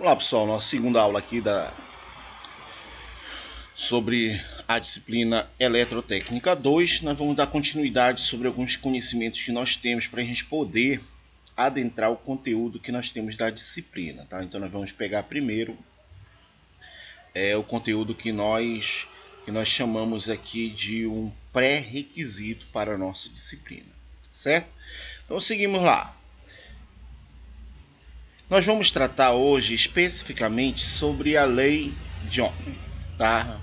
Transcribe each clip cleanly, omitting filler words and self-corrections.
Olá pessoal, nossa segunda aula aqui sobre a disciplina Eletrotécnica 2. Nós vamos dar continuidade sobre alguns conhecimentos que nós temos para a gente poder adentrar o conteúdo que nós temos da disciplina, tá? Então nós vamos pegar primeiro o conteúdo que nós chamamos aqui de um pré-requisito para a nossa disciplina, certo? Então seguimos lá. Nós vamos tratar hoje especificamente sobre a lei de Ohm, tá?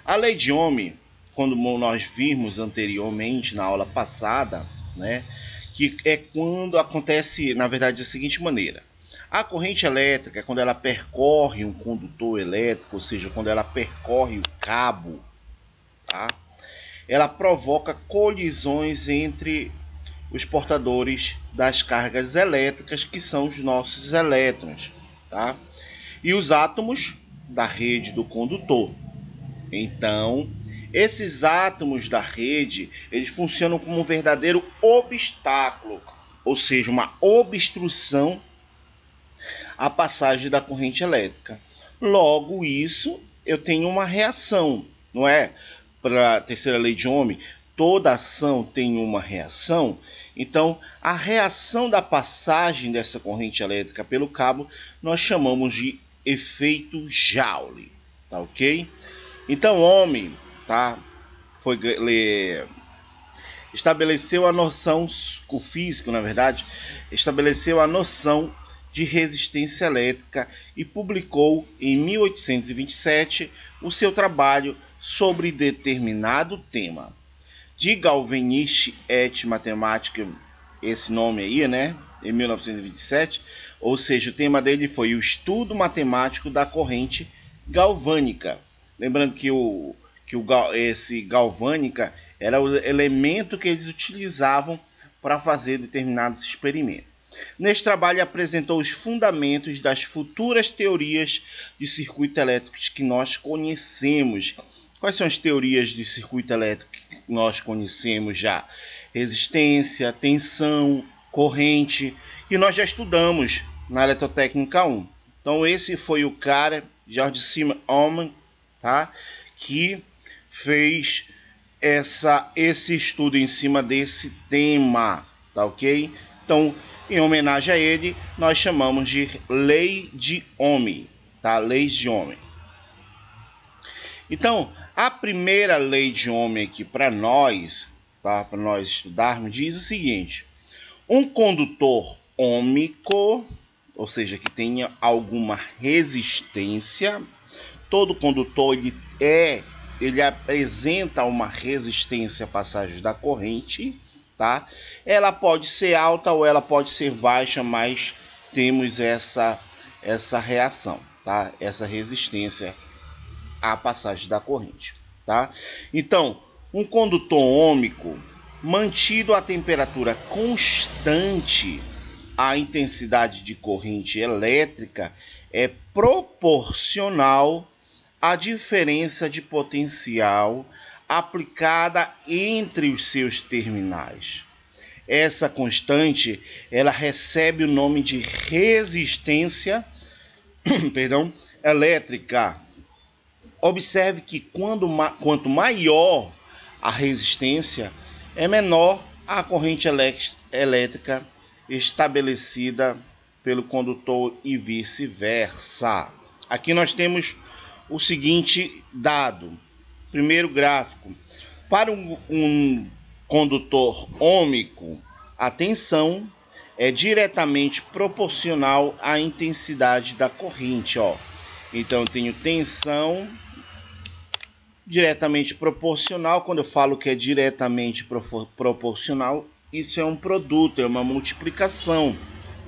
A lei de Ohm, quando nós vimos anteriormente na aula passada, né, que é quando acontece, na verdade, da seguinte maneira: a corrente elétrica, quando ela percorre um condutor elétrico, ou seja, quando ela percorre o cabo, tá, ela provoca colisões entre os portadores das cargas elétricas, que são os nossos elétrons, tá? E os átomos da rede do condutor. Então, esses átomos da rede, eles funcionam como um verdadeiro obstáculo, ou seja, uma obstrução à passagem da corrente elétrica. Logo, isso eu tenho uma reação, não é? Para a terceira lei de Ohm, toda ação tem uma reação. Então, a reação da passagem dessa corrente elétrica pelo cabo nós chamamos de efeito Joule, tá ok? Então, Ohm, tá, estabeleceu a noção, o físico, na verdade, estabeleceu a noção de resistência elétrica e publicou em 1827 o seu trabalho sobre determinado tema. De Galvanisch et Mathematik, esse nome aí, né, em 1927, ou seja, o tema dele foi o estudo matemático da corrente galvânica. Lembrando que esse galvânica era o elemento que eles utilizavam para fazer determinados experimentos. Neste trabalho apresentou os fundamentos das futuras teorias de circuito elétrico que nós conhecemos. Quais são as teorias de circuito elétrico que nós conhecemos já? Resistência, tensão, corrente, que nós já estudamos na Eletrotécnica 1. Então esse foi o cara, George Siemens Ohm, tá? Que fez esse estudo em cima desse tema, tá ok? Então, em homenagem a ele, nós chamamos de lei de Ohm, tá? Lei de Ohm. Então, a primeira lei de Ohm aqui para nós, tá? Para nós estudarmos, diz o seguinte: um condutor ôhmico, ou seja, que tenha alguma resistência, todo condutor ele apresenta uma resistência à passagem da corrente, tá? Ela pode ser alta ou ela pode ser baixa, mas temos essa reação, tá? Essa resistência à passagem da corrente, tá? Então, um condutor ôhmico mantido a temperatura constante, a intensidade de corrente elétrica é proporcional à diferença de potencial aplicada entre os seus terminais. Essa constante, ela recebe o nome de resistência elétrica. Observe que quanto maior a resistência, é menor a corrente elétrica estabelecida pelo condutor e vice-versa. Aqui nós temos o seguinte dado. Primeiro gráfico. Para um condutor ôhmico, a tensão é diretamente proporcional à intensidade da corrente, ó. Então eu tenho tensão diretamente proporcional. Quando eu falo que é diretamente proporcional, isso é um produto, é uma multiplicação,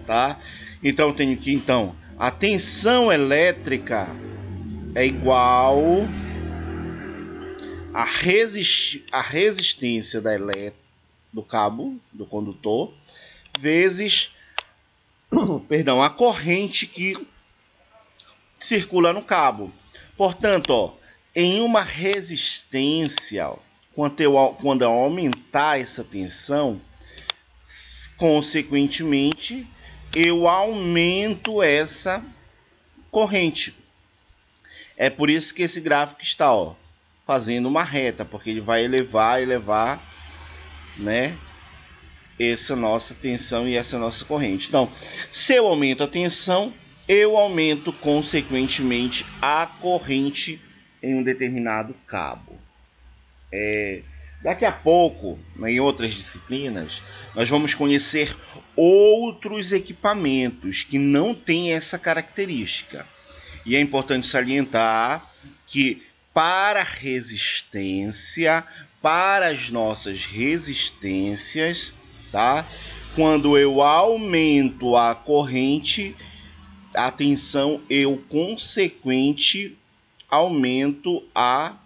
tá? Então eu tenho que a tensão elétrica é igual à resistência do cabo, do condutor, vezes a corrente que circula no cabo. Portanto, ó, em uma resistência, quando eu aumentar essa tensão, consequentemente, eu aumento essa corrente. É por isso que esse gráfico está, ó, fazendo uma reta, porque ele vai elevar, né, essa nossa tensão e essa nossa corrente. Então, se eu aumento a tensão, eu aumento consequentemente a corrente em um determinado cabo. Daqui a pouco, em outras disciplinas, nós vamos conhecer outros equipamentos que não têm essa característica. E é importante salientar que para resistência, para as nossas resistências, tá? Quando eu aumento a corrente, a tensão, eu consequente aumento a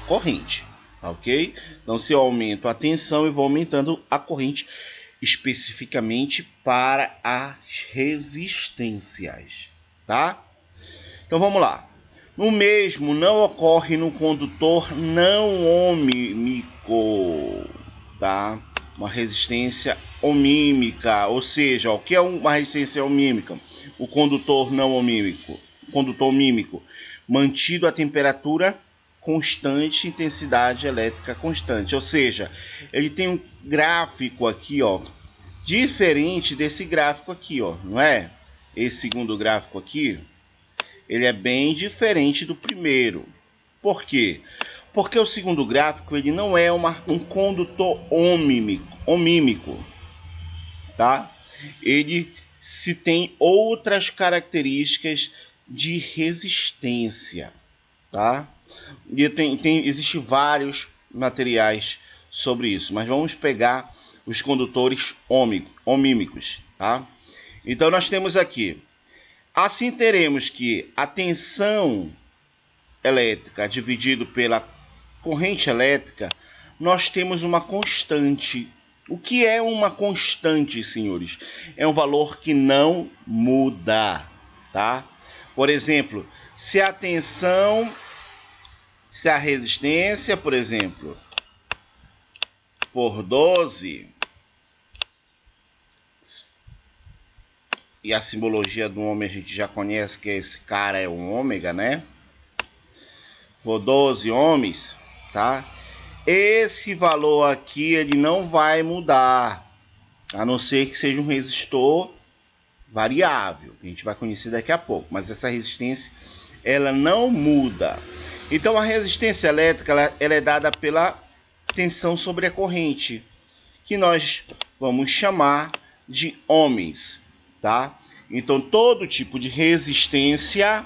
corrente, ok? Então, se eu aumento a tensão, eu vou aumentando a corrente, especificamente para as resistências, tá? Então, vamos lá. O mesmo não ocorre no condutor não ohmímico, tá? Uma resistência ohmímica, ou seja, o que é uma resistência ohmímica? O condutor não ohmímico, condutor ohmímico, mantido a temperatura constante, intensidade elétrica constante, ou seja, ele tem um gráfico aqui, ó, diferente desse gráfico aqui, ó, não é? Esse segundo gráfico aqui, ele é bem diferente do primeiro. Por quê? Porque o segundo gráfico ele não é um condutor ohmímico, tá? Ele se tem outras características de resistência, tá? E existe vários materiais sobre isso, mas vamos pegar os condutores ohmímicos, tá? Então nós temos aqui, assim teremos que a tensão elétrica dividido pela corrente elétrica, nós temos uma constante. O que é uma constante, senhores? É um valor que não muda, tá? Por exemplo, se a resistência, por exemplo, for 12, e a simbologia do ômega a gente já conhece, que esse cara é um ômega, né? For 12 ohms, tá? Esse valor aqui ele não vai mudar, a não ser que seja um resistor variável, que a gente vai conhecer daqui a pouco, mas essa resistência ela não muda. Então a resistência elétrica ela é dada pela tensão sobre a corrente, que nós vamos chamar de ohms, tá? Então todo tipo de resistência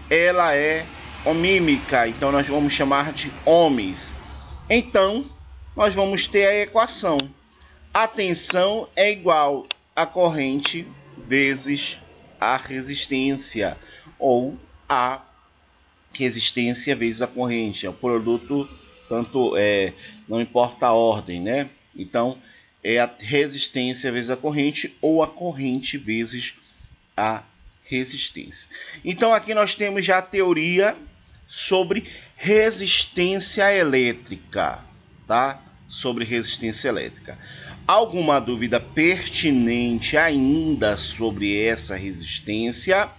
ela é ohmímica, então nós vamos chamar de ohms. Então nós vamos ter a equação: a tensão é igual a corrente vezes a resistência, ou a resistência vezes a corrente. É o produto, tanto não importa a ordem, né? Então é a resistência vezes a corrente, ou a corrente vezes a resistência. Então aqui nós temos já a teoria sobre resistência elétrica, tá? Sobre resistência elétrica. Alguma dúvida pertinente ainda sobre essa resistência?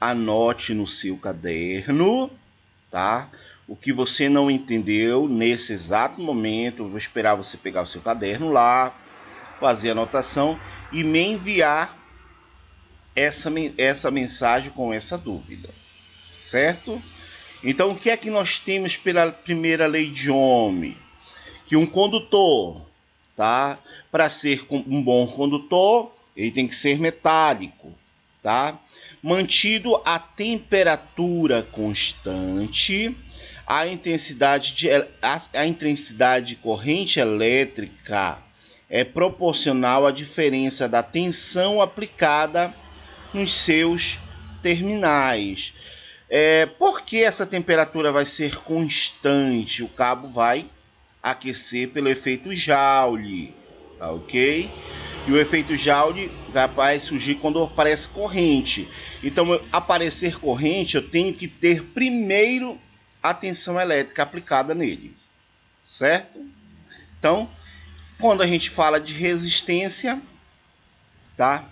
Anote no seu caderno, tá? O que você não entendeu nesse exato momento, eu vou esperar você pegar o seu caderno lá, fazer a anotação e me enviar essa mensagem com essa dúvida, certo? Então, o que é que nós temos pela primeira lei de Ohm? Que um condutor, tá? Para ser um bom condutor, ele tem que ser metálico, tá? Mantido a temperatura constante, a intensidade de corrente elétrica é proporcional à diferença da tensão aplicada nos seus terminais. Por que essa temperatura vai ser constante? O cabo vai aquecer pelo efeito Joule, tá ok? E o efeito Joule vai surgir quando aparece corrente. Então, aparecer corrente, eu tenho que ter primeiro a tensão elétrica aplicada nele, certo? Então, quando a gente fala de resistência, tá?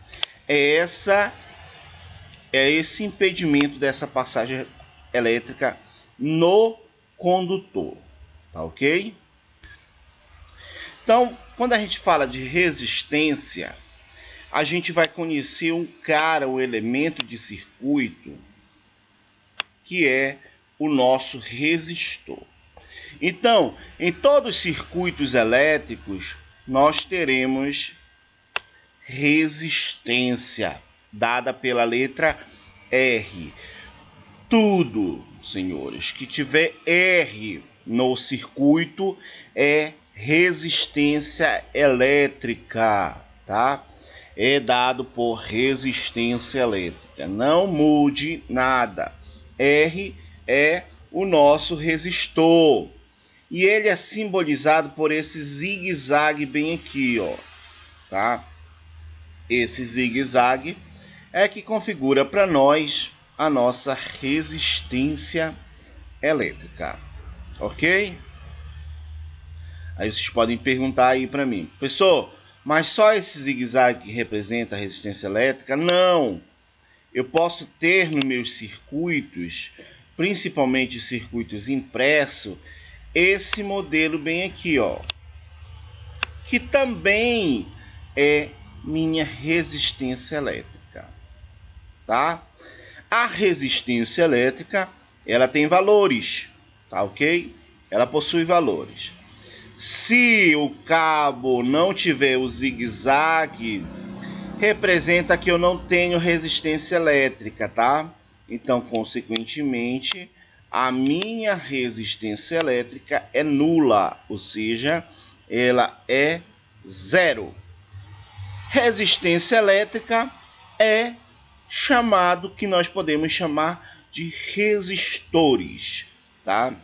é esse impedimento dessa passagem elétrica no condutor, tá ok? Então, quando a gente fala de resistência, a gente vai conhecer o elemento de circuito, que é o nosso resistor. Então, em todos os circuitos elétricos, nós teremos resistência, dada pela letra R. Tudo, senhores, que tiver R no circuito é resistência elétrica, tá? É dado por resistência elétrica. Não mude nada. R é o nosso resistor. E ele é simbolizado por esse zigue-zague bem aqui, ó, tá? Esse zigue-zague é que configura para nós a nossa resistência elétrica, ok? Aí vocês podem perguntar aí para mim, professor, mas só esse zigue-zague que representa a resistência elétrica? Não! Eu posso ter nos meus circuitos, principalmente circuitos impressos, esse modelo bem aqui, ó, que também é minha resistência elétrica, tá? A resistência elétrica, ela tem valores, tá ok? Ela possui valores. Se o cabo não tiver o zigue-zague, representa que eu não tenho resistência elétrica, tá? Então, consequentemente, a minha resistência elétrica é nula, ou seja, ela é zero. Resistência elétrica é chamado, que nós podemos chamar de resistores, tá?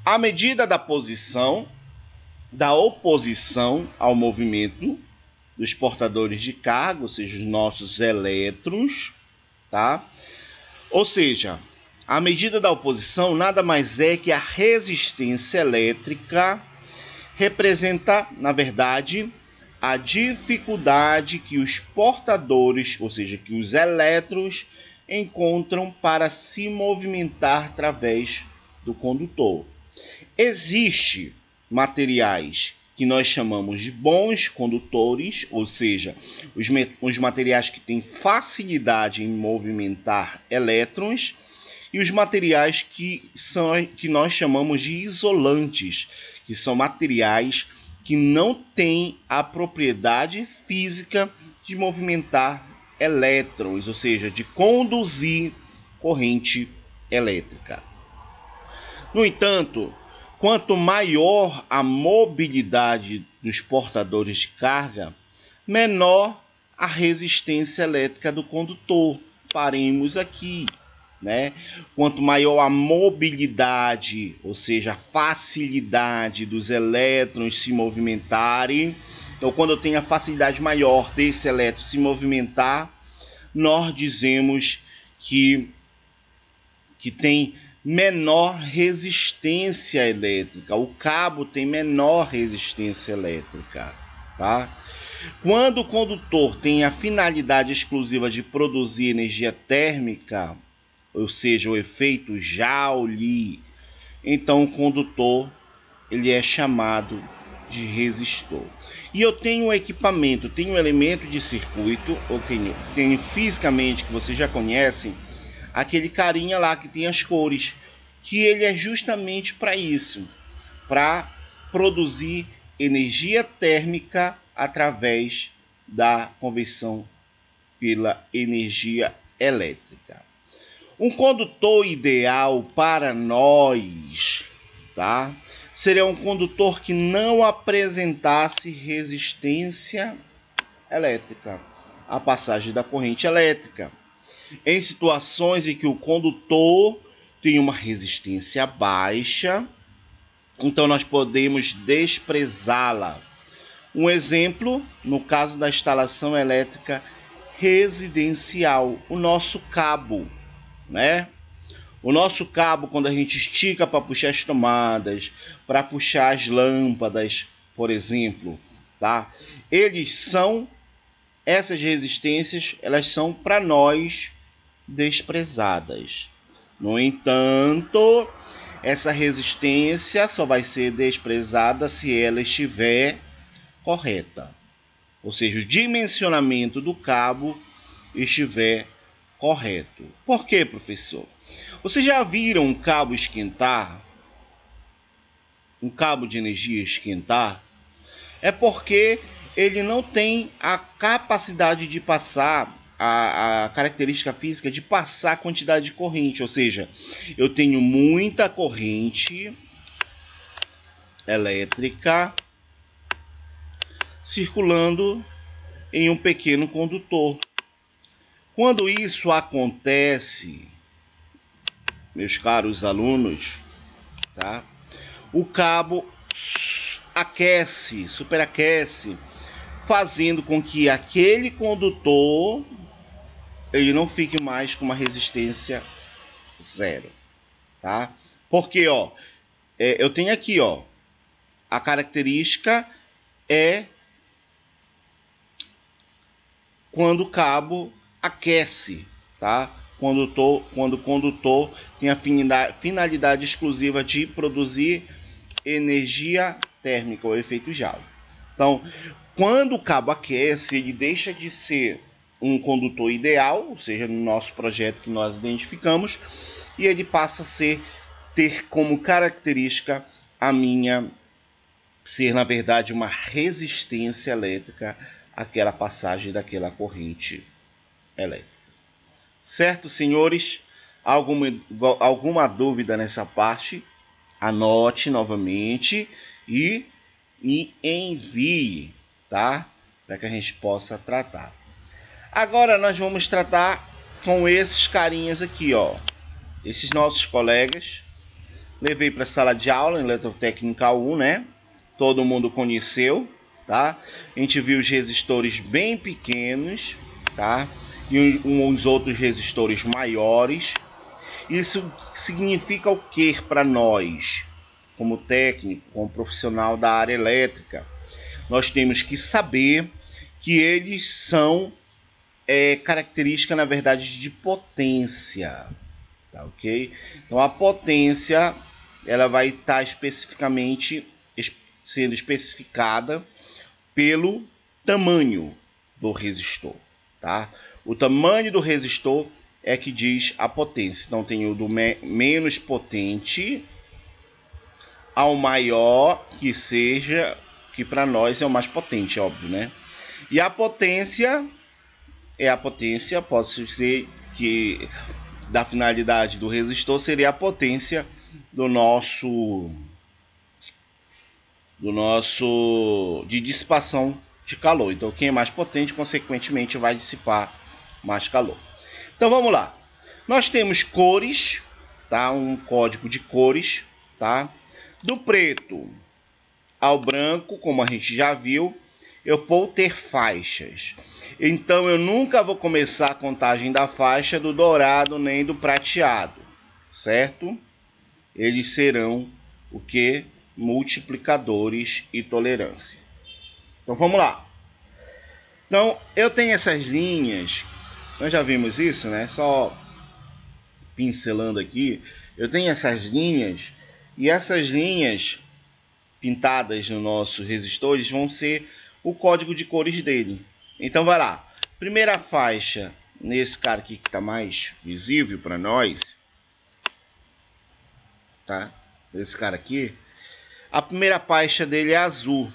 A medida da oposição ao movimento dos portadores de carga, ou seja, os nossos elétrons, tá? Ou seja, a medida da oposição nada mais é que a resistência elétrica representa, na verdade, a dificuldade que os portadores, ou seja, que os elétrons encontram para se movimentar através do condutor. Existem materiais que nós chamamos de bons condutores, ou seja, os materiais que têm facilidade em movimentar elétrons, e os materiais que nós chamamos de isolantes, que são materiais que não têm a propriedade física de movimentar elétrons, ou seja, de conduzir corrente elétrica. No entanto, quanto maior a mobilidade dos portadores de carga, menor a resistência elétrica do condutor. Paremos aqui, né? Quanto maior a mobilidade, ou seja, a facilidade dos elétrons se movimentarem, então quando eu tenho a facilidade maior desse elétron se movimentar, nós dizemos que tem menor resistência elétrica. O cabo tem menor resistência elétrica, tá? Quando o condutor tem a finalidade exclusiva de produzir energia térmica, ou seja, o efeito Joule, então o condutor ele é chamado de resistor. E eu tenho um equipamento, tenho um elemento de circuito, eu tenho fisicamente, que vocês já conhecem, aquele carinha lá que tem as cores, que ele é justamente para isso, para produzir energia térmica através da conversão pela energia elétrica. Um condutor ideal para nós, tá? Seria um condutor que não apresentasse resistência elétrica à passagem da corrente elétrica. Em situações em que o condutor tem uma resistência baixa, então nós podemos desprezá-la. Um exemplo, no caso da instalação elétrica residencial, o nosso cabo, né? O nosso cabo, quando a gente estica para puxar as tomadas, para puxar as lâmpadas, por exemplo, tá? Eles são essas resistências elas são para nós desprezadas. No entanto, essa resistência só vai ser desprezada se ela estiver correta. Ou seja, o dimensionamento do cabo estiver correto. Por quê, professor? Vocês já viram um cabo esquentar? Um cabo de energia esquentar? É porque ele não tem a capacidade de passar, a característica física de passar a quantidade de corrente. Ou seja, eu tenho muita corrente elétrica circulando em um pequeno condutor. Quando isso acontece, meus caros alunos, tá? O cabo aquece, superaquece, fazendo com que aquele condutor ele não fique mais com uma resistência zero, tá? Porque, ó, eu tenho aqui, ó, a característica é quando o cabo aquece, tá? Quando o condutor tem a finalidade exclusiva de produzir energia térmica, ou efeito Joule. Então, quando o cabo aquece, ele deixa de ser um condutor ideal, ou seja, no nosso projeto que nós identificamos, e ele passa a ter como característica ser, na verdade, uma resistência elétrica àquela passagem daquela corrente elétrica. Certo, senhores? Alguma dúvida nessa parte? Anote novamente e me envie, tá? Para que a gente possa tratar. Agora nós vamos tratar com esses carinhas aqui, ó. Esses nossos colegas. Levei para a sala de aula em Eletrotécnica 1, né? Todo mundo conheceu, tá? A gente viu os resistores bem pequenos, tá? E uns outros resistores maiores. Isso significa o que para nós, como técnico, como profissional da área elétrica? Nós temos que saber que eles são característica, na verdade, de potência, tá ok? Então a potência ela vai estar especificamente sendo especificada pelo tamanho do resistor, tá? O tamanho do resistor é que diz a potência. Então tem o do menos potente ao maior, que seja, que para nós é o mais potente, óbvio, né? E a potência pode ser que da finalidade do resistor seria a potência do nosso de dissipação de calor. Então quem é mais potente, consequentemente, vai dissipar mais calor. Então vamos lá. Nós temos cores, tá? Um código de cores, tá? Do preto ao branco, como a gente já viu, eu vou ter faixas. Então eu nunca vou começar a contagem da faixa do dourado nem do prateado, certo? Eles serão o que? Multiplicadores e tolerância. Então vamos lá. Então eu tenho essas linhas, nós já vimos isso, né? Só pincelando aqui, eu tenho essas linhas, e essas linhas pintadas no nosso resistor, eles vão ser o código de cores dele. Então vai lá. Primeira faixa, nesse cara aqui que está mais visível para nós, tá? Esse cara aqui, a primeira faixa dele é azul.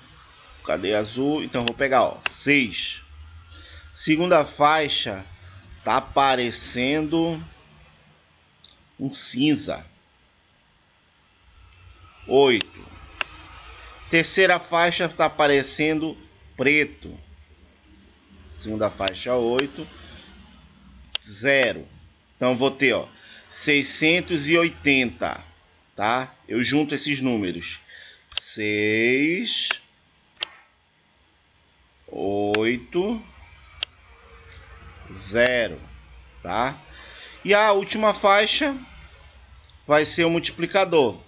Cadê azul? Então vou pegar, ó, 6. Segunda faixa tá aparecendo um cinza. 8. Terceira faixa está aparecendo preto. Segunda faixa 8. 0. Então vou ter, ó, 680, tá? Eu junto esses números. 6, 8, 0, tá? E a última faixa vai ser o multiplicador.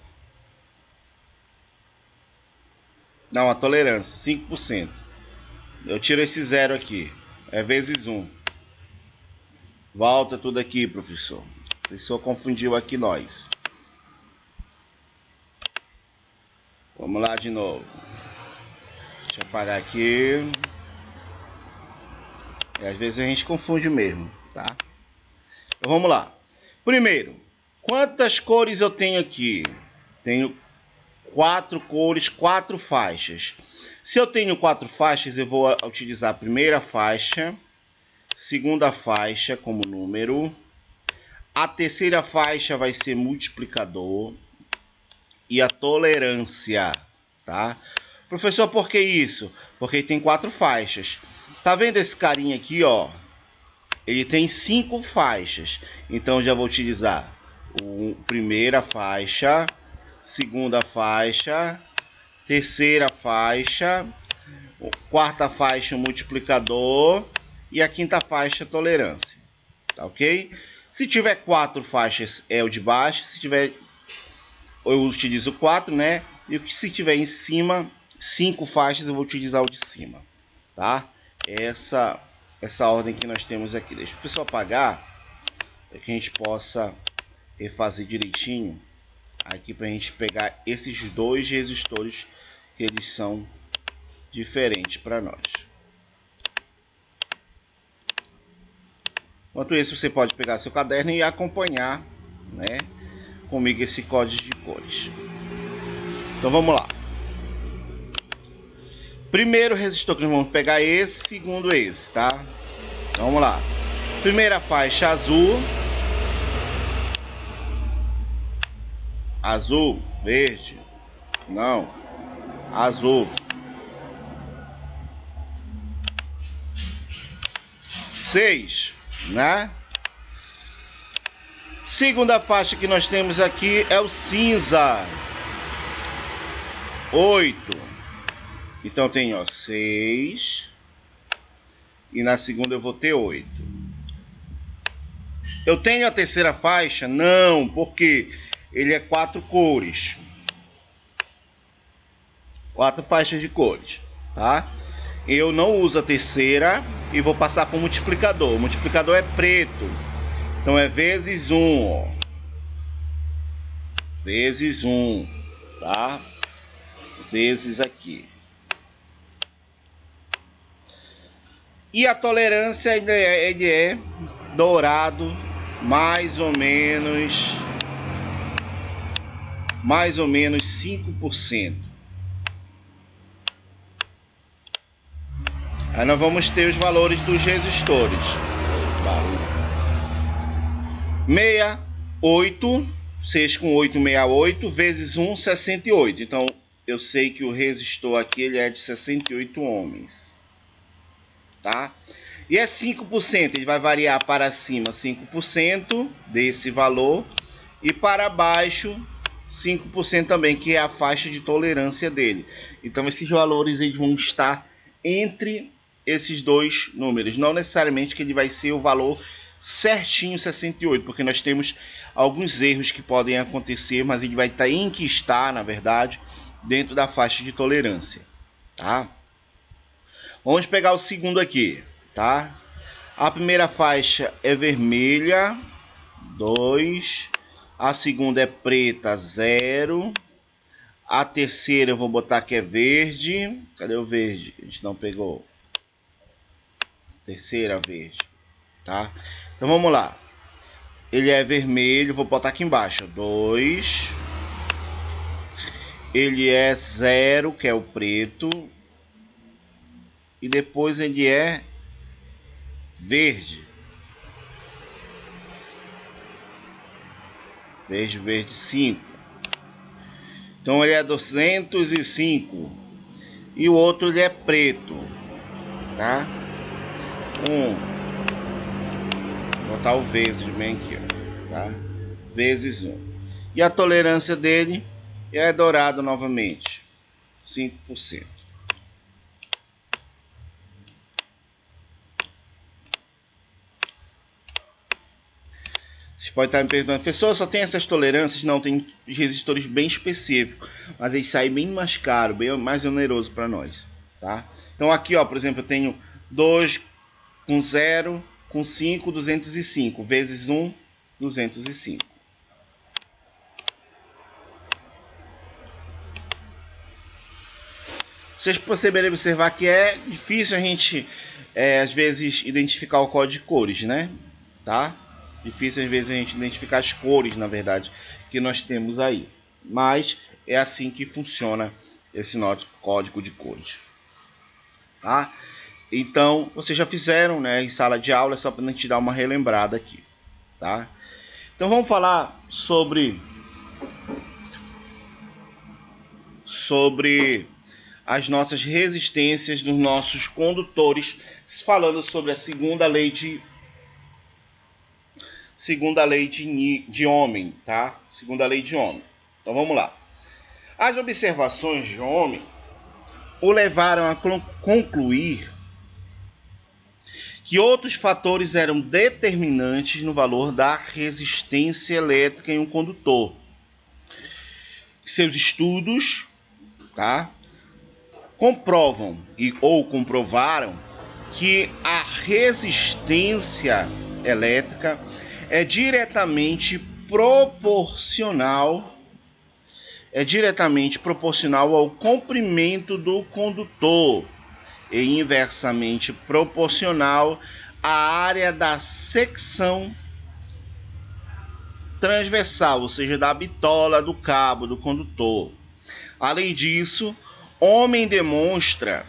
Não, a tolerância, 5%. Eu tiro esse 0 aqui. É vezes 1. Volta tudo aqui, professor. O professor confundiu aqui nós. Vamos lá de novo. Deixa eu apagar aqui. E às vezes a gente confunde mesmo, tá? Então vamos lá. Primeiro, quantas cores eu tenho aqui? Tenho 4 cores, 4 faixas. Se eu tenho 4 faixas, eu vou utilizar a primeira faixa, segunda faixa como número, a terceira faixa vai ser multiplicador e a tolerância, tá? Professor, por que isso? Porque tem 4 faixas. Tá vendo esse carinha aqui, ó? Ele tem 5 faixas. Então já vou utilizar a primeira faixa, segunda faixa, terceira faixa, quarta faixa multiplicador e a quinta faixa tolerância. Tá ok? Se tiver 4 faixas é o de baixo, se tiver eu utilizo 4, né? E se tiver em cima 5 faixas eu vou utilizar o de cima, tá? Essa ordem que nós temos aqui. Deixa o pessoal apagar para que a gente possa refazer direitinho aqui para a gente pegar esses dois resistores que eles são diferentes para nós. Enquanto isso, você pode pegar seu caderno e acompanhar, né, comigo esse código de cores. Então vamos lá. Primeiro resistor que nós vamos pegar é esse, segundo esse, tá? Então, vamos lá. Primeira faixa azul. Azul, verde. Não. Azul. 6, né? Segunda faixa que nós temos aqui é o cinza. 8. Então tem, ó, 6. E na segunda eu vou ter 8. Eu tenho a terceira faixa? Não, porque ele é 4 cores. 4 faixas de cores, tá? Eu não uso a terceira e vou passar para o multiplicador. O multiplicador é preto. Então é vezes 1, ó. Vezes 1, tá? Vezes aqui. E a tolerância ele é dourado, mais ou menos 5%. Aí nós vamos ter os valores dos resistores. 68, 6 com 8, 68, vezes 1, 68. Então, eu sei que o resistor aqui ele é de 68 ohms. Tá? E é 5%, ele vai variar para cima 5% desse valor e para baixo 5% também, que é a faixa de tolerância dele. Então esses valores eles vão estar entre esses dois números, não necessariamente que ele vai ser o valor certinho 68, porque nós temos alguns erros que podem acontecer, mas ele vai estar em que está, na verdade, dentro da faixa de tolerância, tá? Vamos pegar o segundo aqui, tá? A primeira faixa é vermelha, 2. A segunda é preta, 0. A terceira eu vou botar que é verde. Cadê o verde? A gente não pegou. Terceira verde, tá? Então vamos lá. Ele é vermelho, vou botar aqui embaixo, 2. Ele é 0, que é o preto. E depois ele é verde. Verde, 5. Então ele é 205. E o outro ele é preto, tá? Vou botar o vezes bem aqui, ó, tá? Vezes 1. E a tolerância dele é dourado novamente, 5%. Você pode estar me perguntando, professor, só tem essas tolerâncias? Não, tem resistores bem específicos, mas eles saem bem mais caro, bem mais oneroso para nós, tá? Então aqui, ó, por exemplo, eu tenho 2 com 0, com 5, 205, vezes 1, 205. Vocês perceberem observar que é difícil a gente, às vezes, identificar o código de cores, né? Tá? Difícil, às vezes, a gente identificar as cores, na verdade, que nós temos aí. Mas é assim que funciona esse nosso código de cores. Tá? Então, vocês já fizeram, né, em sala de aula, é só para a gente dar uma relembrada aqui. Tá? Então, vamos falar sobre as nossas resistências dos nossos condutores, falando sobre a segunda lei de Ohm, tá? Segunda lei de Ohm. Então vamos lá. As observações de Ohm o levaram a concluir que outros fatores eram determinantes no valor da resistência elétrica em um condutor. Seus estudos, tá, comprovam ou comprovaram que a resistência elétrica é diretamente proporcional ao comprimento do condutor e inversamente proporcional à área da secção transversal, ou seja, da bitola do cabo do condutor. Além disso, Ohm demonstra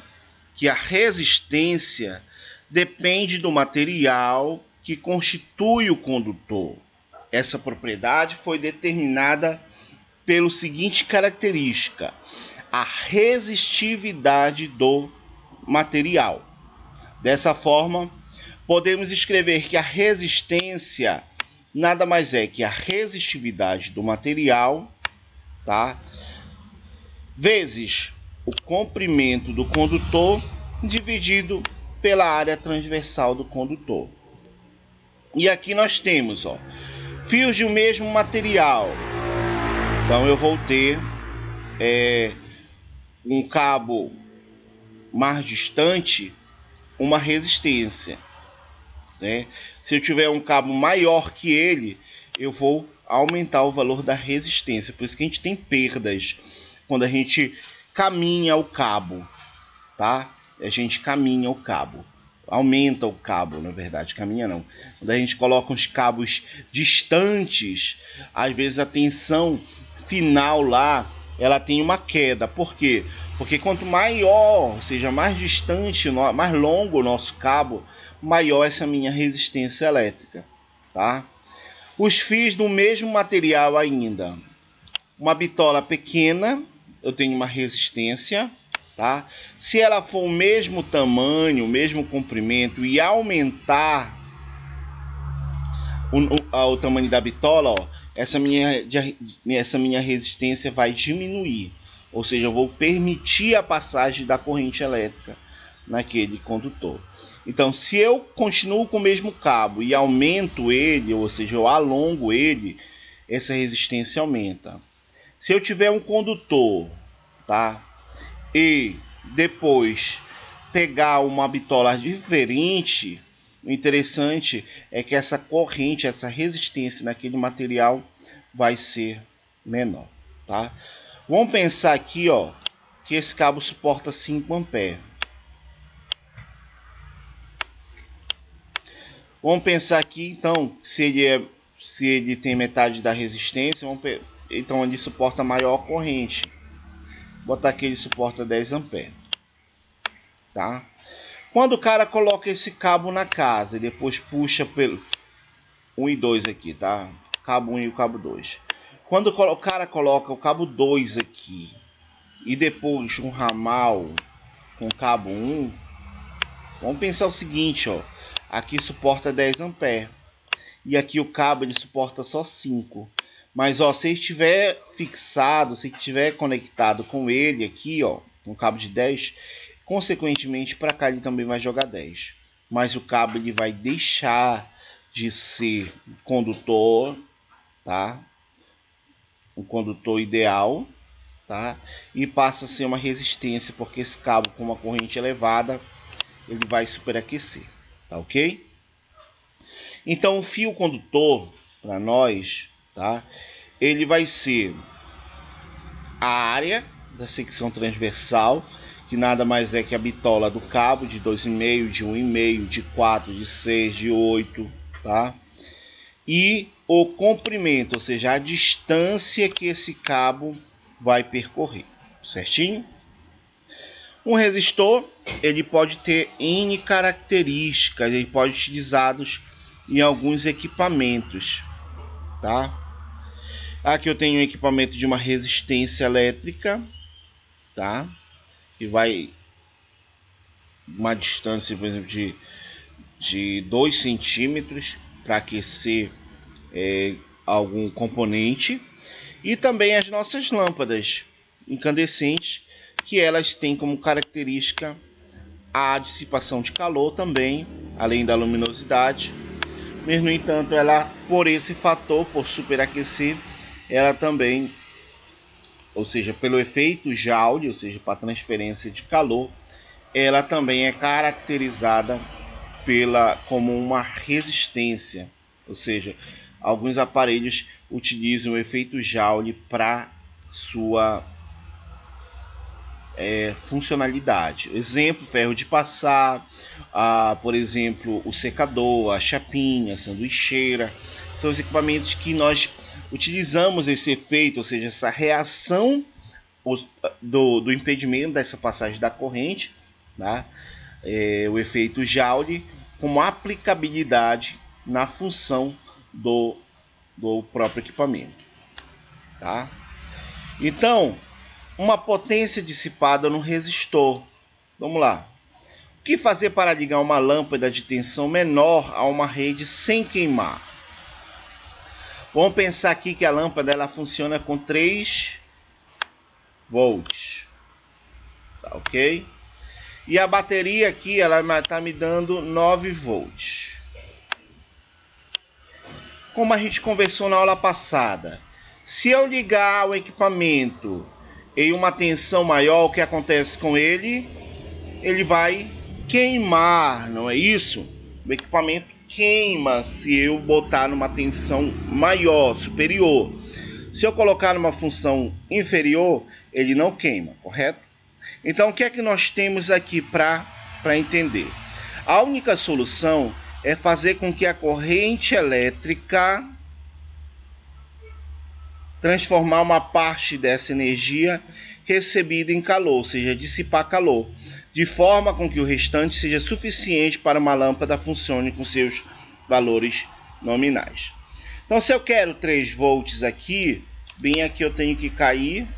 que a resistência depende do material que constitui o condutor. Essa propriedade foi determinada pela seguinte característica: a resistividade do material. Dessa forma, podemos escrever que a resistência nada mais é que a resistividade do material, tá, vezes o comprimento do condutor dividido pela área transversal do condutor. E aqui nós temos, ó, fios de um mesmo material. Então eu vou ter um cabo mais distante, uma resistência, né? Se eu tiver um cabo maior que ele, eu vou aumentar o valor da resistência. Por isso que a gente tem perdas quando a gente caminha o cabo, tá? A gente caminha o cabo, aumenta o cabo, na verdade, caminha não. Quando a gente coloca os cabos distantes, às vezes a tensão final lá, ela tem uma queda. Por quê? Porque quanto maior, ou seja, mais distante, mais longo o nosso cabo, maior essa minha resistência elétrica, tá? Os fios do mesmo material ainda. Uma bitola pequena, eu tenho uma resistência, tá? Se ela for o mesmo tamanho, o mesmo comprimento e aumentar o tamanho da bitola, ó, essa minha resistência vai diminuir. Ou seja, eu vou permitir a passagem da corrente elétrica naquele condutor. Então, se eu continuo com o mesmo cabo e aumento ele, ou seja, eu alongo ele, essa resistência aumenta. Se eu tiver um condutor, tá, e depois pegar uma bitola diferente, o interessante é que essa corrente, essa resistência naquele material vai ser menor, tá? Vamos pensar aqui, ó, que esse cabo suporta 5 amperes. Vamos pensar aqui, então, se ele tem metade da resistência, então ele suporta maior corrente. Vou botar aqui, ele suporta 10 amperes, tá? Quando o cara coloca esse cabo na casa e depois puxa pelo 1 e 2 aqui, tá? Cabo 1 e o cabo 2. Quando o cara coloca o cabo 2 aqui e depois um ramal com cabo 1, vamos pensar o seguinte, ó. Aqui suporta 10 amperes e aqui o cabo ele suporta só 5. Mas ó, se ele estiver fixado, se estiver conectado com ele aqui, ó, um cabo de 10, consequentemente para cá ele também vai jogar 10. Mas o cabo ele vai deixar de ser condutor, tá? Um condutor ideal, tá? E passa a ser uma resistência, porque esse cabo com uma corrente elevada, ele vai superaquecer, tá ok? Então o fio condutor, para nós, tá? Ele vai ser a área da secção transversal, que nada mais é que a bitola do cabo de 2,5, de 1,5, de 4, de 6, de 8, tá? E o comprimento, ou seja, a distância que esse cabo vai percorrer, certinho? Um resistor, ele pode ter N características, ele pode ser utilizado em alguns equipamentos, tá? Aqui eu tenho um equipamento de uma resistência elétrica, tá? Que vai uma distância, por exemplo, de 2 centímetros para aquecer algum componente. E também as nossas lâmpadas incandescentes, que elas têm como característica a dissipação de calor também, além da luminosidade. Mas, no entanto, ela, por esse fator, por superaquecer, ela também, ou seja, pelo efeito Joule, ou seja, para transferência de calor, ela também é caracterizada como uma resistência, ou seja, alguns aparelhos utilizam o efeito Joule para sua funcionalidade. Exemplo, ferro de passar, por exemplo, o secador, a chapinha, a sanduicheira, são os equipamentos que nós utilizamos esse efeito, ou seja, essa reação do impedimento dessa passagem da corrente, tá? O efeito Joule, como aplicabilidade na função do próprio equipamento, tá? Então, uma potência dissipada no resistor. Vamos lá. O que fazer para ligar uma lâmpada de tensão menor a uma rede sem queimar? Vamos pensar aqui que a lâmpada ela funciona com 3 volts, tá ok? E a bateria aqui ela está me dando 9 volts. Como a gente conversou na aula passada, se eu ligar o equipamento em uma tensão maior, o que acontece com ele? Ele vai queimar, não é isso? O equipamento queima se eu botar numa tensão maior, superior. Se eu colocar numa função inferior, ele não queima, correto? Então, o que é que nós temos aqui para entender? A única solução é fazer com que a corrente elétrica transformar uma parte dessa energia recebida em calor, ou seja, dissipar calor, de forma com que o restante seja suficiente para uma lâmpada funcione com seus valores nominais. Então, se eu quero 3 volts aqui, bem aqui eu tenho que cair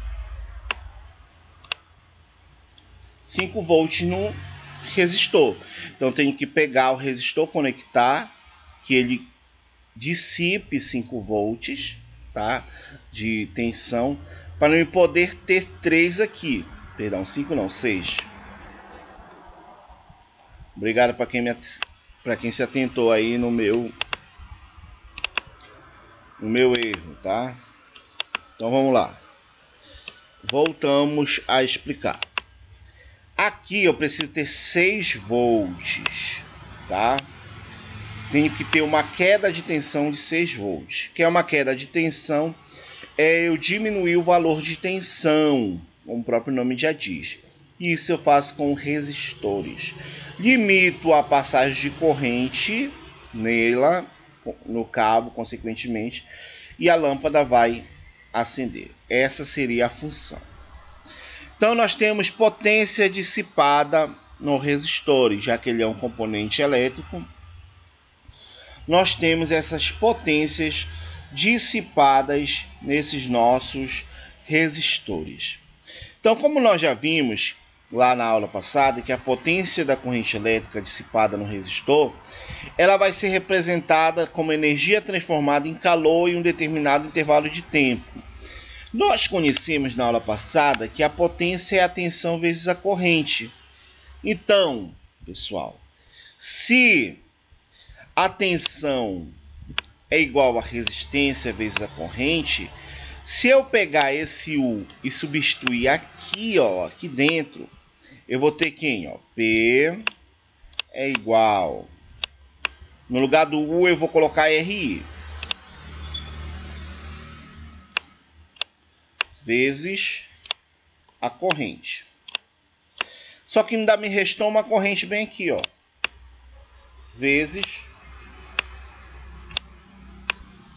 5 volts no resistor. Então, eu tenho que pegar o resistor, conectar, que ele dissipe 5 volts, tá? De tensão, para eu poder ter 3 aqui. Perdão, 5 não, 6. Obrigado para quem se atentou aí no meu erro, tá? Então vamos lá. Voltamos a explicar. Aqui eu preciso ter 6 volts, tá? Tenho que ter uma queda de tensão de 6 volts. Que é uma queda de tensão? É eu diminuir o valor de tensão, como o próprio nome já diz. Isso eu faço com resistores. Limito a passagem de corrente nela, no cabo, consequentemente, e a lâmpada vai acender. Essa seria a função. Então, nós temos potência dissipada no resistor, já que ele é um componente elétrico. Nós temos essas potências dissipadas nesses nossos resistores. Então, como nós já vimos lá na aula passada, que a potência da corrente elétrica dissipada no resistor, ela vai ser representada como energia transformada em calor em um determinado intervalo de tempo. Nós conhecemos na aula passada que a potência é a tensão vezes a corrente. Então, pessoal, se a tensão é igual a resistência vezes a corrente, se eu pegar esse U e substituir aqui, ó, aqui dentro, eu vou ter quem? Ó, P é igual No lugar do U eu vou colocar RI. Vezes a corrente. Só que ainda me restou uma corrente bem aqui, ó. Vezes.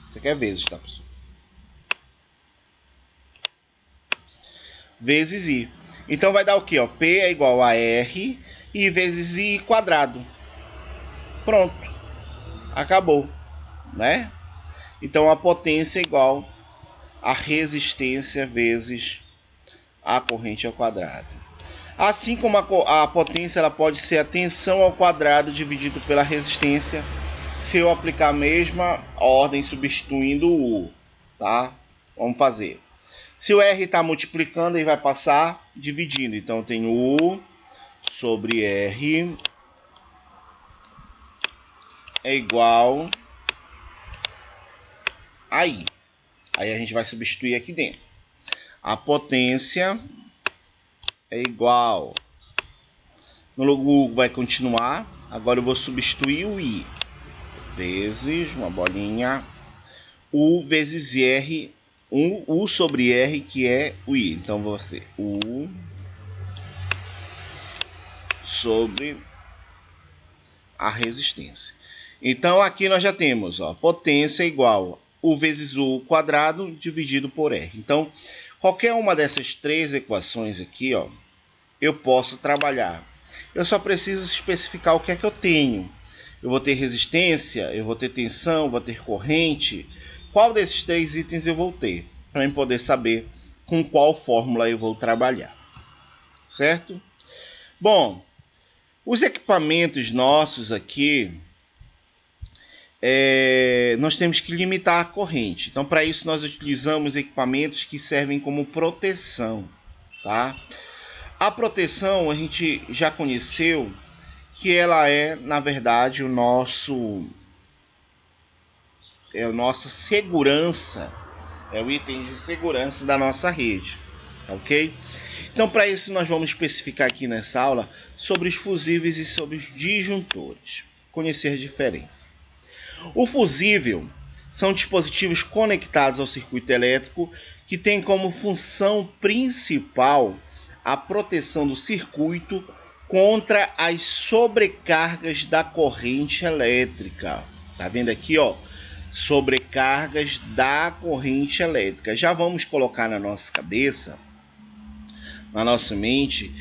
Isso aqui é vezes, tá, pessoal? Vezes I. Então vai dar o quê? Ó? P é igual a R I vezes I quadrado. Pronto. Acabou, né? Então a potência é igual a resistência vezes a corrente ao quadrado. Assim como a potência ela pode ser a tensão ao quadrado dividido pela resistência, se eu aplicar a mesma ordem substituindo o U, tá? Vamos fazer. Se o R está multiplicando, ele vai passar dividindo. Então eu tenho U sobre R é igual a I. Aí a gente vai substituir aqui dentro. A potência é igual. No lugar vai continuar. Agora eu vou substituir o I. Vezes, uma bolinha. U vezes R. U sobre R, que é o I. Então vai ser U sobre a resistência. Então aqui nós já temos, ó, potência igual U vezes U quadrado dividido por R. Então, qualquer uma dessas três equações aqui, ó, eu posso trabalhar. Eu só preciso especificar o que é que eu tenho. Eu vou ter resistência, eu vou ter tensão, vou ter corrente. Qual desses três itens eu vou ter? Para eu poder saber com qual fórmula eu vou trabalhar. Certo? Bom, os equipamentos nossos aqui, nós temos que limitar a corrente. Então, para isso, nós utilizamos equipamentos que servem como proteção. Tá? A proteção, a gente já conheceu que ela é, na verdade, a nossa segurança, é o item de segurança da nossa rede. Ok? Então, para isso, nós vamos especificar aqui nessa aula sobre os fusíveis e sobre os disjuntores. Conhecer a diferença. O fusível são dispositivos conectados ao circuito elétrico que têm como função principal a proteção do circuito contra as sobrecargas da corrente elétrica. Tá vendo aqui, ó? Sobrecargas da corrente elétrica. Já vamos colocar na nossa cabeça, na nossa mente,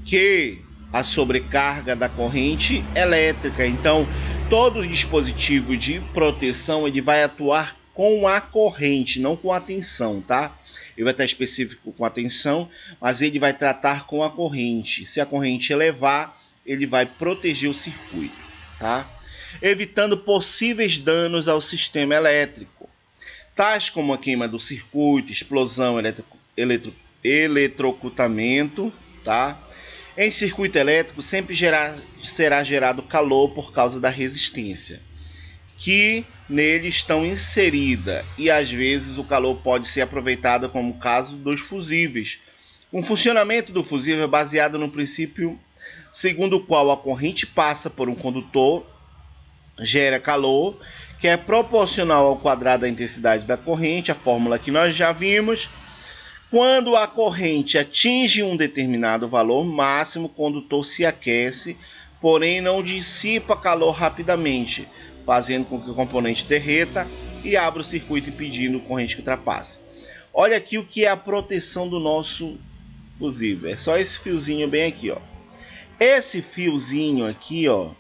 que a sobrecarga da corrente elétrica. Então, todo dispositivo de proteção ele vai atuar com a corrente, não com a tensão, tá? Ele vai estar específico com a tensão, mas ele vai tratar com a corrente. Se a corrente elevar, ele vai proteger o circuito, tá? Evitando possíveis danos ao sistema elétrico, tais como a queima do circuito, explosão, eletrocutamento, tá? Em circuito elétrico sempre será gerado calor por causa da resistência que nele estão inserida, e às vezes o calor pode ser aproveitado como o caso dos fusíveis. O funcionamento do fusível é baseado no princípio segundo o qual a corrente passa por um condutor, gera calor, que é proporcional ao quadrado da intensidade da corrente, a fórmula que nós já vimos. Quando a corrente atinge um determinado valor máximo, o condutor se aquece, porém não dissipa calor rapidamente, fazendo com que o componente derreta e abra o circuito impedindo a corrente que ultrapasse. Olha aqui o que é a proteção do nosso fusível. É só esse fiozinho bem aqui, ó. Esse fiozinho aqui, ó,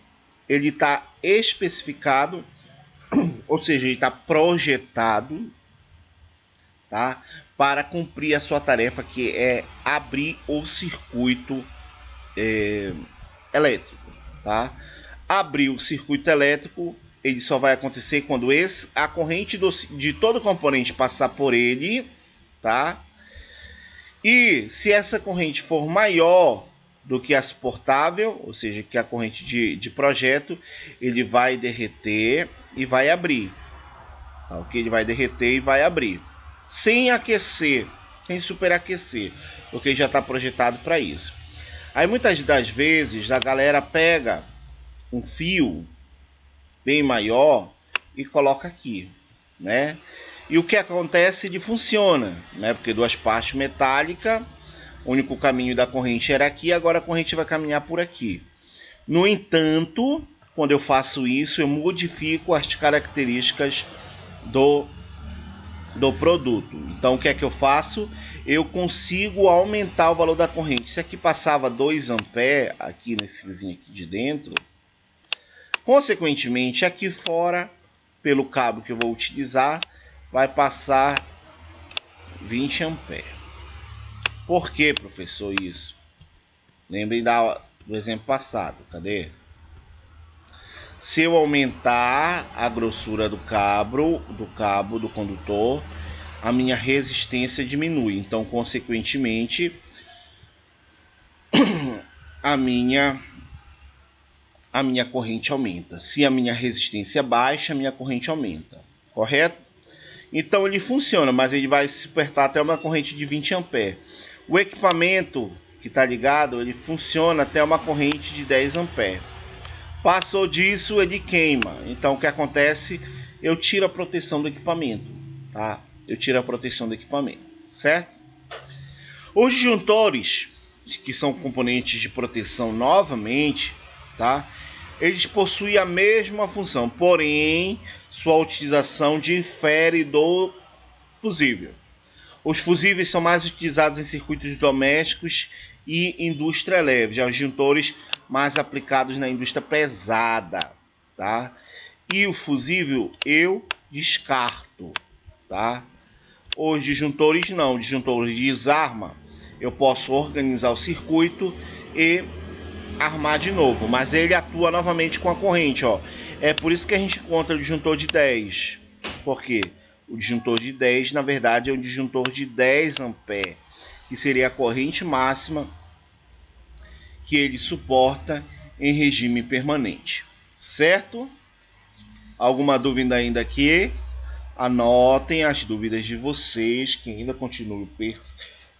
ele está especificado, ou seja, ele está projetado, tá, para cumprir a sua tarefa, que é abrir o circuito elétrico, tá? Abrir o circuito elétrico, ele só vai acontecer quando a corrente de todo componente passar por ele, tá? E se essa corrente for maior do que a suportável, ou seja, que a corrente de projeto, ele vai derreter e vai abrir, tá? Ok? Ele vai derreter e vai abrir, sem aquecer, sem superaquecer, porque já está projetado para isso. Aí muitas das vezes a galera pega um fio bem maior e coloca aqui, né? E o que acontece? Ele funciona, né? Porque duas partes metálicas, o único caminho da corrente era aqui, agora a corrente vai caminhar por aqui. No entanto, quando eu faço isso, eu modifico as características do produto. Então, o que é que eu faço? Eu consigo aumentar o valor da corrente. Se aqui passava 2 amperes, aqui nesse vizinho aqui de dentro, consequentemente, aqui fora, pelo cabo que eu vou utilizar, vai passar 20 amperes. Por que, professor, isso? Lembrem do exemplo passado. Cadê? Se eu aumentar a grossura do cabo do condutor, a minha resistência diminui. Então, consequentemente, a minha corrente aumenta. Se a minha resistência baixa, a minha corrente aumenta. Correto? Então ele funciona, mas ele vai suportar até uma corrente de 20 amperes. O equipamento que está ligado, ele funciona até uma corrente de 10 amperes. Passou disso, ele queima. Então o que acontece? Eu tiro a proteção do equipamento, tá? Eu tiro a proteção do equipamento, certo? Os disjuntores, que são componentes de proteção novamente, tá? Eles possuem a mesma função, porém sua utilização difere do fusível. Os fusíveis são mais utilizados em circuitos domésticos e indústria leve, já os disjuntores mais aplicados na indústria pesada, tá? E o fusível eu descarto, tá? Os disjuntores não, os disjuntores desarma, eu posso organizar o circuito e armar de novo, mas ele atua novamente com a corrente, ó. É por isso que a gente conta o disjuntor de 10. Por quê? O disjuntor de 10, na verdade, é um disjuntor de 10 amperes, que seria a corrente máxima que ele suporta em regime permanente. Certo? Alguma dúvida ainda aqui? Anotem as dúvidas de vocês, que ainda continuam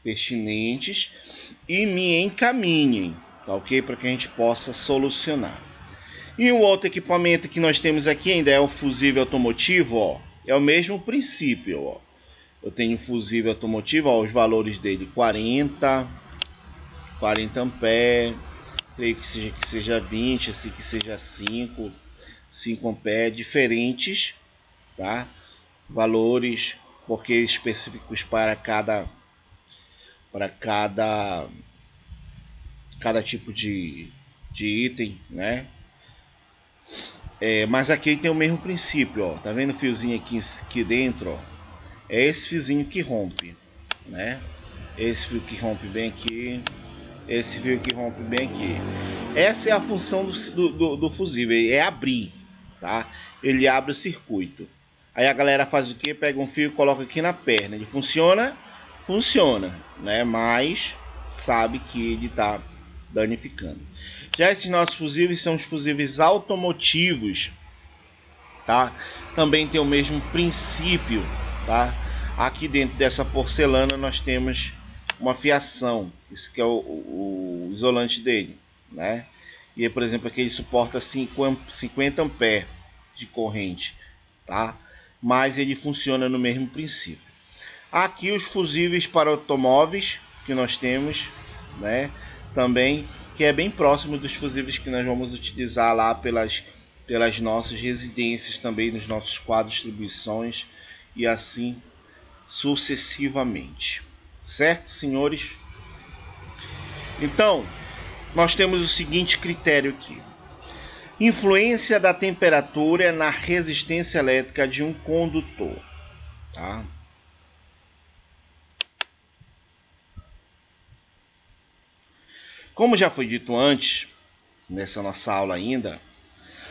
pertinentes, e me encaminhem, tá ok? Para que a gente possa solucionar. E o outro equipamento que nós temos aqui ainda é o fusível automotivo, ó. É o mesmo princípio, ó. Eu tenho fusível automotivo, ó, os valores dele 40 amperes, creio que seja 20, assim que seja 5 amperes, diferentes, tá? Valores, porque específicos para cada tipo de item, né? Mas aqui tem o mesmo princípio, ó. Tá vendo o fiozinho aqui dentro, ó? É esse fiozinho que rompe, né? Esse fio que rompe bem aqui, esse fio que rompe bem aqui. Essa é a função do fusível, é abrir, tá? Ele abre o circuito. Aí a galera faz o que? Pega um fio e coloca aqui na perna. Ele funciona? Funciona, né? Mas sabe que ele está danificando. Já esses nossos fusíveis são os fusíveis automotivos, tá? Também tem o mesmo princípio, tá? Aqui dentro dessa porcelana nós temos uma fiação, isso que é o isolante dele, né? E por exemplo aqui ele suporta 50 amperes de corrente, tá? Mas ele funciona no mesmo princípio. Aqui os fusíveis para automóveis que nós temos, né? Também, que é bem próximo dos fusíveis que nós vamos utilizar lá pelas nossas residências, também nos nossos quadros de distribuições e assim sucessivamente. Certo, senhores? Então, nós temos o seguinte critério aqui. Influência da temperatura na resistência elétrica de um condutor, tá? Como já foi dito antes, nessa nossa aula ainda,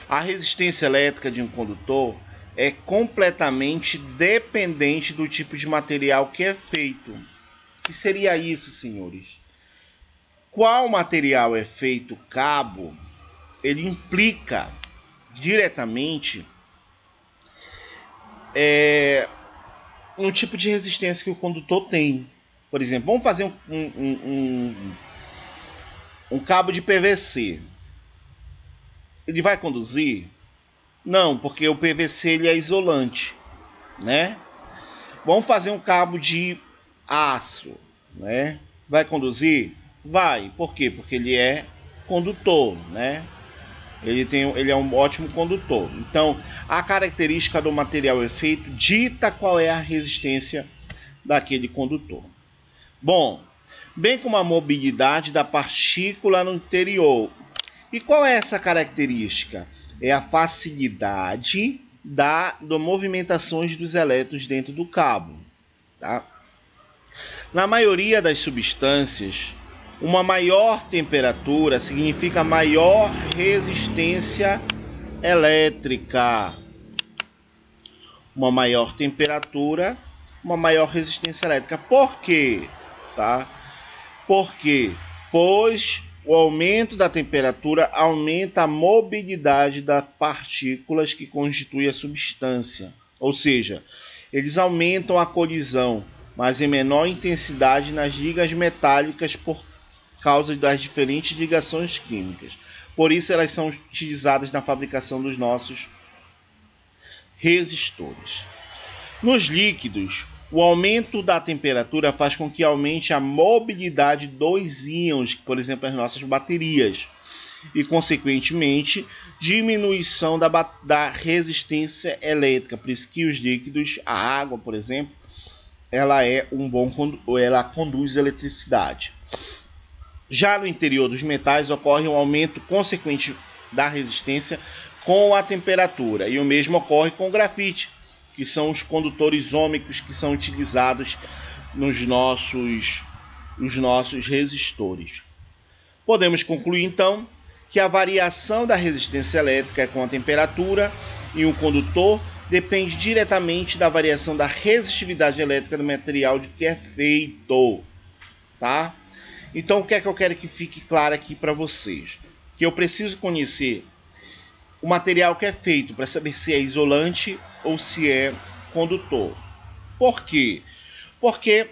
a resistência elétrica de um condutor é completamente dependente do tipo de material que é feito. O que seria isso, senhores? Qual material é feito o cabo, ele implica diretamente um tipo de resistência que o condutor tem. Por exemplo, vamos fazer um cabo de PVC. Ele vai conduzir? Não, porque o PVC ele é isolante, né? Vamos fazer um cabo de aço, né? Vai conduzir? Vai. Por quê? Porque ele é condutor, né? Ele é um ótimo condutor. Então, a característica do material efeito dita qual é a resistência daquele condutor. Bom, bem como a mobilidade da partícula no interior. E qual é essa característica? É a facilidade das movimentações dos elétrons dentro do cabo. Tá? Na maioria das substâncias, uma maior temperatura significa maior resistência elétrica. Uma maior temperatura, uma maior resistência elétrica. Por quê? Tá? Por quê? Pois o aumento da temperatura aumenta a mobilidade das partículas que constituem a substância. Ou seja, eles aumentam a colisão, mas em menor intensidade nas ligas metálicas por causa das diferentes ligações químicas. Por isso elas são utilizadas na fabricação dos nossos resistores. Nos líquidos, o aumento da temperatura faz com que aumente a mobilidade dos íons, por exemplo, as nossas baterias, e, consequentemente, diminuição da resistência elétrica. Por isso que os líquidos, a água, por exemplo, ela conduz eletricidade. Já no interior dos metais ocorre um aumento consequente da resistência com a temperatura, e o mesmo ocorre com o grafite, que são os condutores ômicos que são utilizados nos nossos resistores. Podemos concluir então que a variação da resistência elétrica com a temperatura em um condutor depende diretamente da variação da resistividade elétrica do material de que é feito, tá? Então o que é que eu quero que fique claro aqui para vocês? Que eu preciso conhecer o material que é feito para saber se é isolante ou se é condutor. Por quê? Porque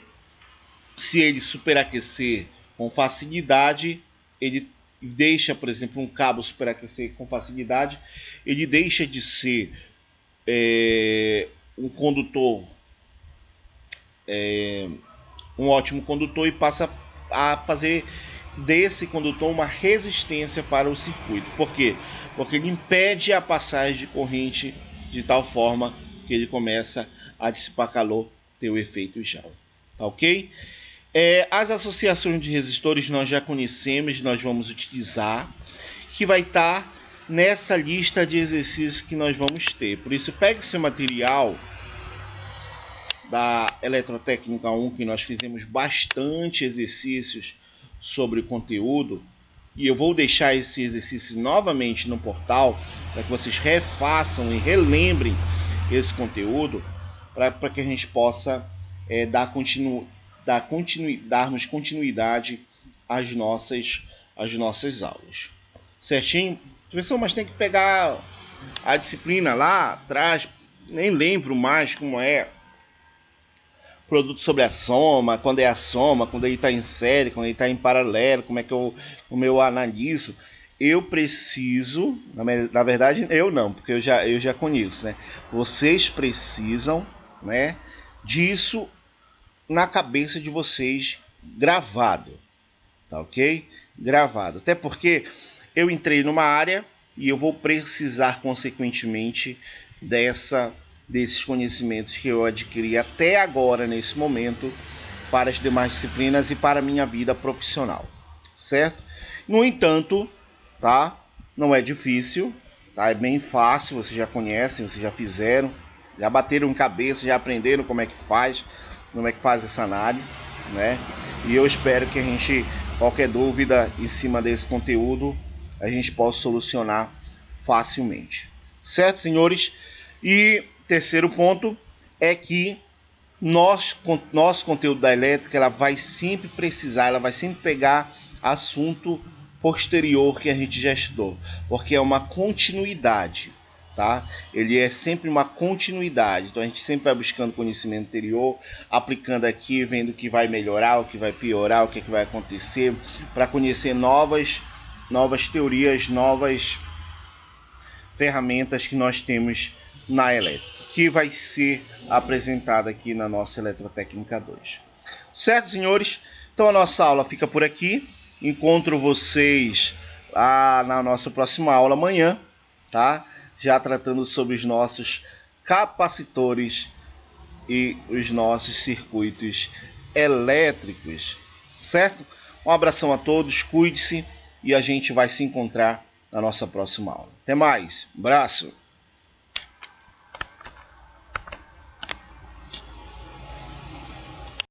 se ele superaquecer com facilidade, ele deixa, por exemplo, um cabo superaquecer com facilidade, ele deixa de ser um condutor, um ótimo condutor, e passa a fazer desse condutor uma resistência para o circuito. Por quê? Porque ele impede a passagem de corrente de tal forma que ele começa a dissipar calor, ter o efeito Joule. Tá ok? As associações de resistores nós já conhecemos, nós vamos utilizar, que vai estar nessa lista de exercícios que nós vamos ter. Por isso, pegue seu material da Eletrotécnica 1, que nós fizemos bastante exercícios sobre o conteúdo, e eu vou deixar esse exercício novamente no portal para que vocês refaçam e relembrem esse conteúdo, para que a gente possa darmos continuidade às nossas aulas. Certinho? Professor, mas tem que pegar a disciplina lá atrás, nem lembro mais como é. Produto sobre a soma, quando é a soma, quando ele está em série, quando ele está em paralelo, como eu analiso. Eu preciso, na verdade eu não, porque eu já conheço, né? Vocês precisam, né, disso na cabeça de vocês gravado, tá ok? Gravado, até porque eu entrei numa área e eu vou precisar consequentemente desses conhecimentos que eu adquiri até agora, nesse momento, para as demais disciplinas e para a minha vida profissional, certo? No entanto, tá? Não é difícil, tá? É bem fácil, vocês já conhecem, vocês já fizeram, já bateram cabeça, já aprenderam como é que faz essa análise, né? E eu espero que a gente, qualquer dúvida em cima desse conteúdo, a gente possa solucionar facilmente, certo, senhores? E terceiro ponto é que nosso conteúdo da elétrica, ela vai sempre pegar assunto posterior que a gente já estudou, porque é uma continuidade, tá? Ele é sempre uma continuidade, então a gente sempre vai buscando conhecimento anterior, aplicando aqui, vendo o que vai melhorar, o que vai piorar, o que vai acontecer, para conhecer novas teorias, ferramentas que nós temos na elétrica, que vai ser apresentada aqui na nossa Eletrotécnica 2. Certo, senhores? Então a nossa aula fica por aqui. Encontro vocês lá na nossa próxima aula amanhã, tá? Já tratando sobre os nossos capacitores e os nossos circuitos elétricos, certo? Um abração a todos, cuide-se e a gente vai se encontrar na nossa próxima aula. Até mais, abraço!